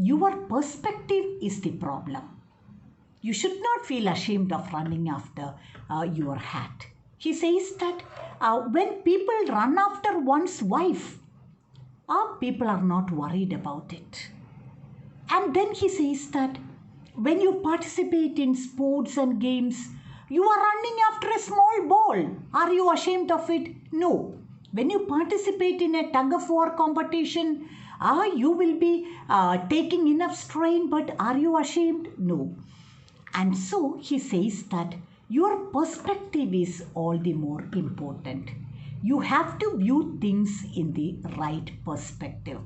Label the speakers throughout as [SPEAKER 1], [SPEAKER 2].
[SPEAKER 1] your perspective is the problem. You should not feel ashamed of running after your hat. He says that when people run after one's wife, people are not worried about it. And then he says that when you participate in sports and games, you are running after a small ball. Are you ashamed of it? No. When you participate in a tug of war competition, you will be taking enough strain, but are you ashamed? No. And so he says that your perspective is all the more important. You have to view things in the right perspective.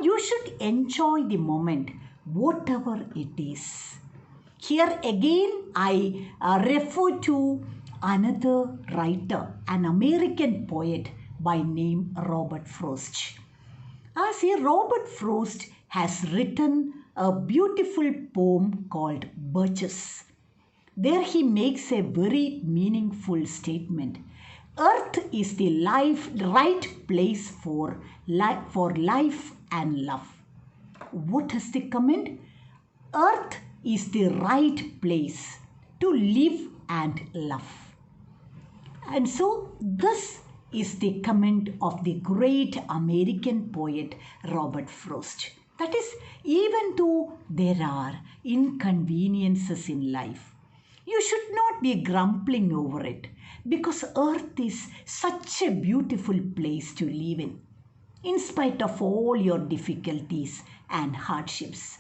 [SPEAKER 1] You should enjoy the moment, whatever it is. Here again, I refer to another writer, an American poet by name Robert Frost. Robert Frost has written a beautiful poem called Birches. There he makes a very meaningful statement. Earth is the right place for life and love. What is the comment? Earth is the right place to live and love. And so this is the comment of the great American poet Robert Frost. That is, even though there are inconveniences in life, you should not be grumbling over it, because earth is such a beautiful place to live in spite of all your difficulties and hardships.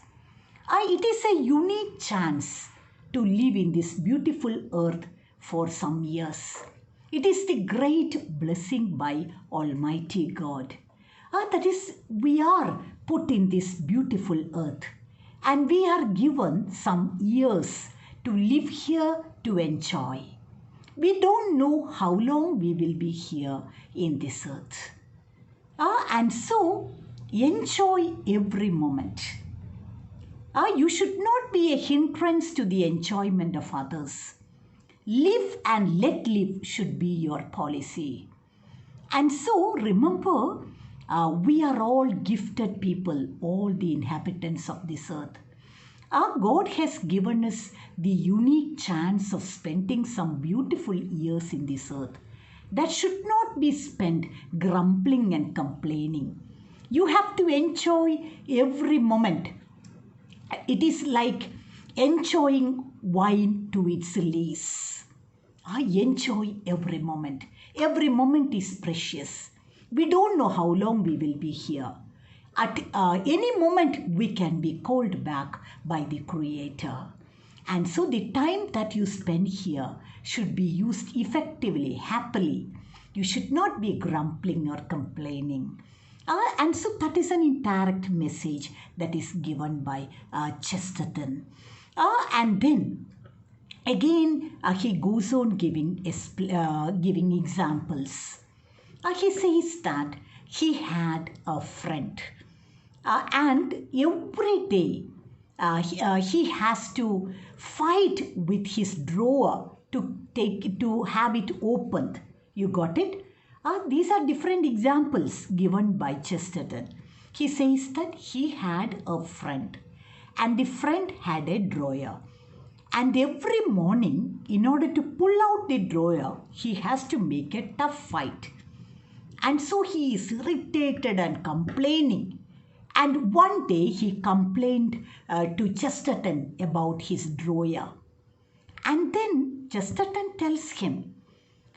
[SPEAKER 1] It is a unique chance to live in this beautiful earth for some years. It is the great blessing by Almighty God. That is, we are put in this beautiful earth and we are given some years to live here to enjoy. We don't know how long we will be here in this earth. And so, enjoy every moment. You should not be a hindrance to the enjoyment of others. Live and let live should be your policy. And so, remember, we are all gifted people, all the inhabitants of this earth. God has given us the unique chance of spending some beautiful years in this earth that should not be spent grumbling and complaining. You have to enjoy every moment. It is like enjoying wine to its release. I enjoy every moment. Every moment is precious. We don't know how long we will be here. At any moment, we can be called back by the Creator. And so the time that you spend here should be used effectively, happily. You should not be grumbling or complaining. And so that is an indirect message that is given by Chesterton. And then again, he goes on giving examples. He says that he had a friend. And every day he has to fight with his drawer to have it opened. You got it? These are different examples given by Chesterton. He says that he had a friend and the friend had a drawer. And every morning, in order to pull out the drawer, he has to make a tough fight. And so he is irritated and complaining. And one day he complained to Chesterton about his drawer. And then Chesterton tells him,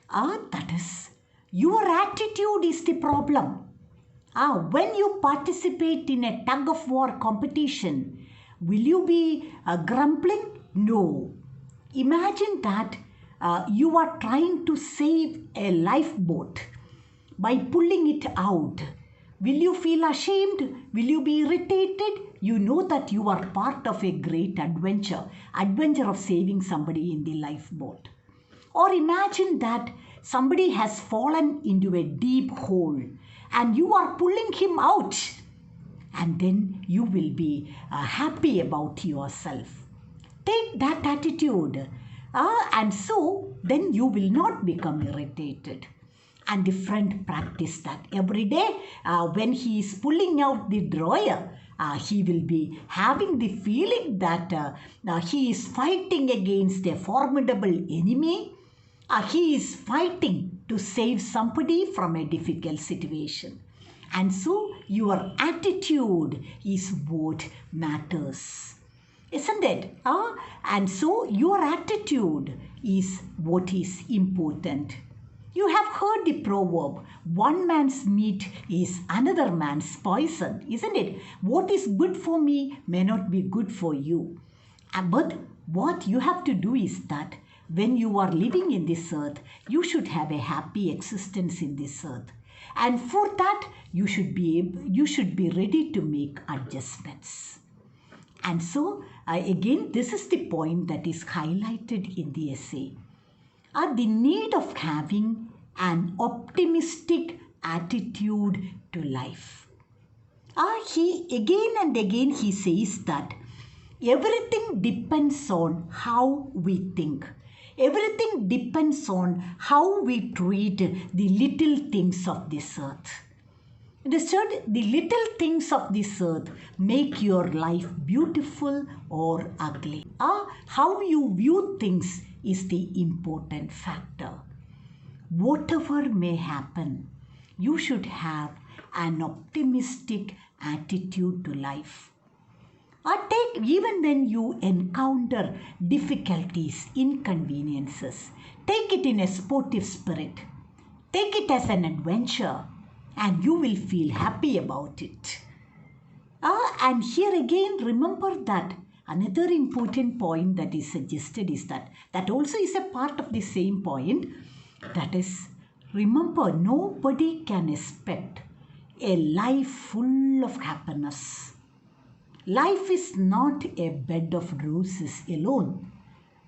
[SPEAKER 1] that is, your attitude is the problem. When you participate in a tug of war competition, will you be grumbling? No. Imagine that you are trying to save a lifeboat by pulling it out. Will you feel ashamed? Will you be irritated? You know that you are part of a great adventure of saving somebody in the lifeboat. Or imagine that somebody has fallen into a deep hole and you are pulling him out. And then you will be happy about yourself. Take that attitude. And so then you will not become irritated. And the friend practiced that every day when he is pulling out the drawer. He will be having the feeling that he is fighting against a formidable enemy. He is fighting to save somebody from a difficult situation. And so your attitude is what matters. Isn't it? And so your attitude is what is important. You have heard the proverb, one man's meat is another man's poison, isn't it? What is good for me may not be good for you. But what you have to do is that when you are living in this earth, you should have a happy existence in this earth. And for that, you should be ready to make adjustments. And so, again, this is the point that is highlighted in the essay. The need of having an optimistic attitude to life. He again and again he says that everything depends on how we think. Everything depends on how we treat the little things of this earth. Understood? The little things of this earth make your life beautiful or ugly. How you view things is the important factor. Whatever may happen, you should have an optimistic attitude to life. Take even when you encounter difficulties, inconveniences, take it in a sportive spirit. Take it as an adventure and you will feel happy about it. And here again, remember that another important point that is suggested is that also is a part of the same point. That is, remember, nobody can expect a life full of happiness. Life is not a bed of roses alone,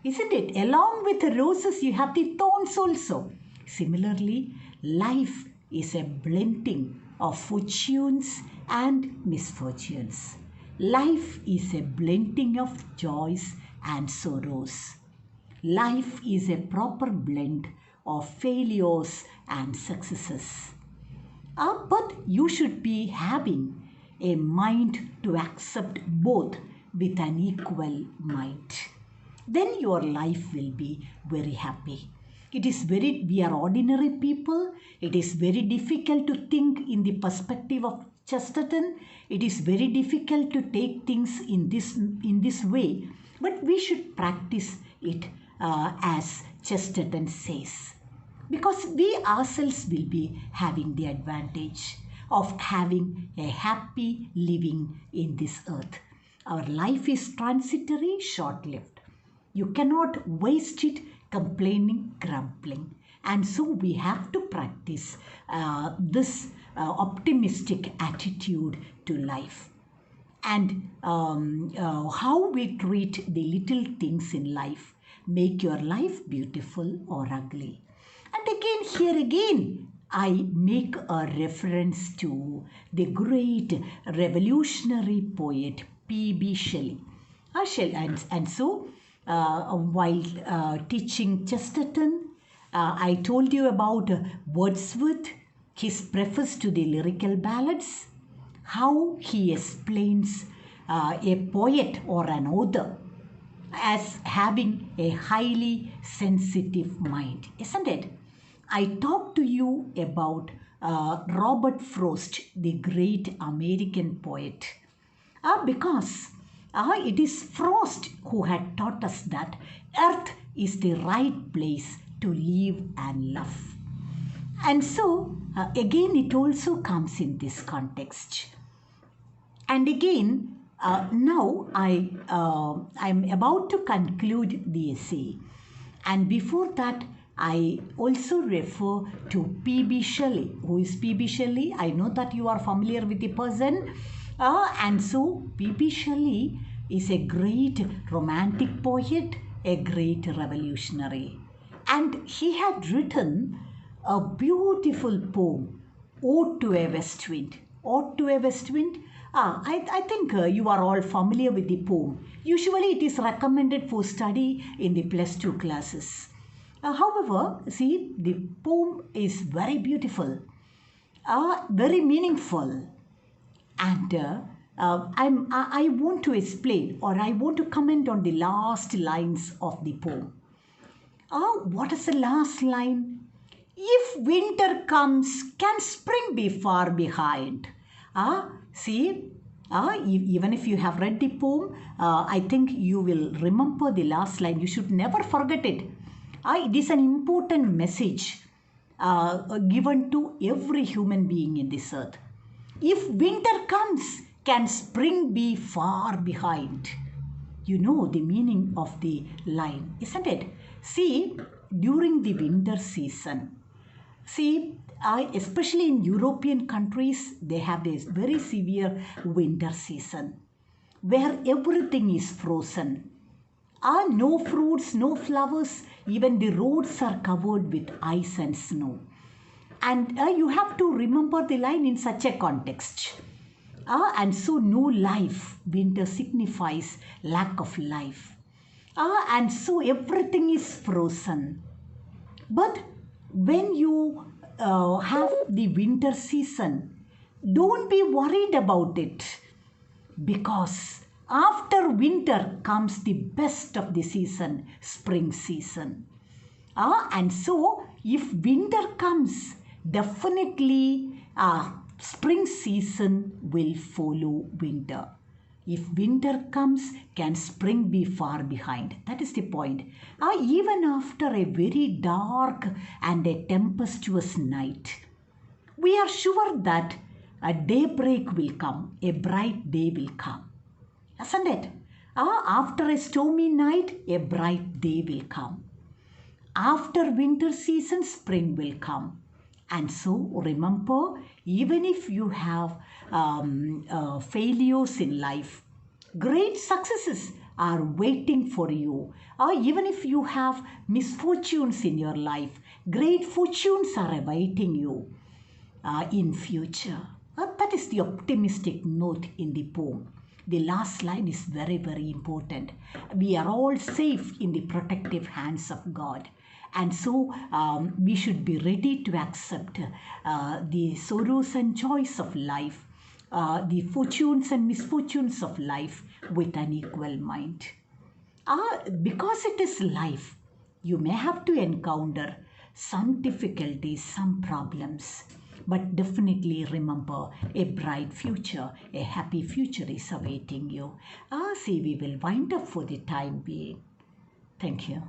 [SPEAKER 1] isn't it? Along with the roses, you have the thorns also. Similarly, life is a blending of fortunes and misfortunes. Life is a blending of joys and sorrows. Life is a proper blend of failures and successes. But you should be having a mind to accept both with an equal mind. Then your life will be very happy. We are ordinary people. It is very difficult to think in the perspective of Chesterton. It is very difficult to take things in this way. But we should practice it as Chesterton says. Because we ourselves will be having the advantage of having a happy living in this earth. Our life is transitory, short-lived. You cannot waste it complaining, grumbling. And so we have to practice this optimistic attitude to life. And how we treat the little things in life make your life beautiful or ugly. And here I make a reference to the great revolutionary poet P.B. Shelley. And so, while teaching Chesterton, I told you about Wordsworth, his preface to the lyrical ballads, how he explains a poet or an author as having a highly sensitive mind, isn't it? I talked to you about Robert Frost, the great American poet, because it is Frost who had taught us that earth is the right place to live and love. And so, again, it also comes in this context. And again, now I'm about to conclude the essay. And before that, I also refer to P.B. Shelley. Who is P.B. Shelley? I know that you are familiar with the person. And so P.B. Shelley is a great romantic poet, a great revolutionary. And he had written a beautiful poem, Ode to a West Wind. Ode to a West Wind? I think you are all familiar with the poem. Usually it is recommended for study in the plus 2 classes. However, see, the poem is very beautiful, very meaningful, and I want to explain, or I want to comment on the last lines of the poem. What is the last line? If winter comes, can spring be far behind? See, even if you have read the poem, I think you will remember the last line. You should never forget it. It is an important message given to every human being in this earth. If winter comes, can spring be far behind? You know the meaning of the line, isn't it? See, during the winter season, especially in European countries, they have this very severe winter season where everything is frozen. No fruits, no flowers, even the roads are covered with ice and snow. And you have to remember the line in such a context. And so no life. Winter signifies lack of life. And so everything is frozen. But when you have the winter season, don't be worried about it, because after winter comes the best of the season, spring season. And so if winter comes, definitely spring season will follow winter. If winter comes, can spring be far behind? That is the point. Even after a very dark and a tempestuous night, we are sure that a daybreak will come, a bright day will come. Isn't it? After a stormy night, a bright day will come. After winter season, spring will come. And so remember, even if you have failures in life, great successes are waiting for you. Even if you have misfortunes in your life, great fortunes are awaiting you in future. That is the optimistic note in the poem. The last line is very, very important. We are all safe in the protective hands of God. And so we should be ready to accept the sorrows and joys of life, the fortunes and misfortunes of life with an equal mind. Because it is life, you may have to encounter some difficulties, some problems. But definitely remember, a bright future, a happy future is awaiting you. See, we will wind up for the time being. Thank you.